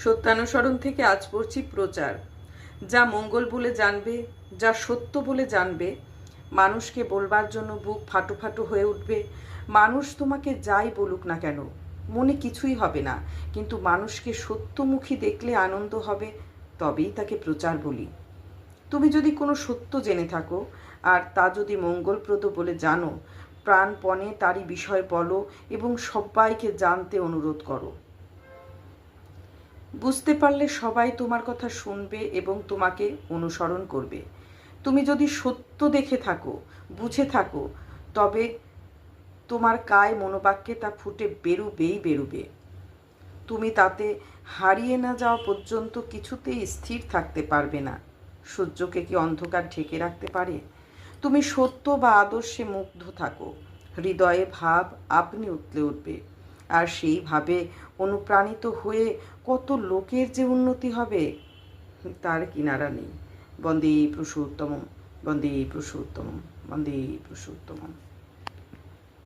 সত্যানুসরণ থেকে আজ পড়ছি প্রচার। যা মঙ্গল বলে জানবে, যা সত্য বলে জানবে, মানুষকে বলবার জন্য বুক ফাটো ফাটো হয়ে উঠবে। মানুষ তোমাকে যাই বলুক না কেন, মনে কিছুই হবে না, কিন্তু মানুষকে সত্যমুখী দেখলে আনন্দ হবে, তবেই তাকে প্রচার বলি। তুমি যদি কোনো সত্য জেনে থাকো আর তা যদি মঙ্গলপ্রদ বলে জানো, প্রাণপণে তারই বিষয় বলো এবং সবাইকে জানতে অনুরোধ করো। বুঝতে পারলে সবাই তোমার কথা শুনবে এবং তোমাকে অনুসরণ করবে। তুমি যদি সত্য দেখে থাকো, বুঝে থাকো, তবে তোমার কায় মনোবাক্যে তা ফুটে বেরুবে। তুমি তাতে হারিয়ে না যাওয়া পর্যন্ত কিছুতেই স্থির থাকতে পারবে না। সূর্যকে কি অন্ধকার ঢেকে রাখতে পারে? তুমি সত্য বা আদর্শে মুগ্ধ থাকো, হৃদয়ে ভাব আপনি উতলে উঠবে, আর সেইভাবে অনুপ্রাণিত হয়ে কত লোকের যে উন্নতি হবে তার কিনারা নেই। বন্দে পুরুষোত্তমম, বন্দে পুরুষোত্তমম, বন্দে পুরুষোত্তমম।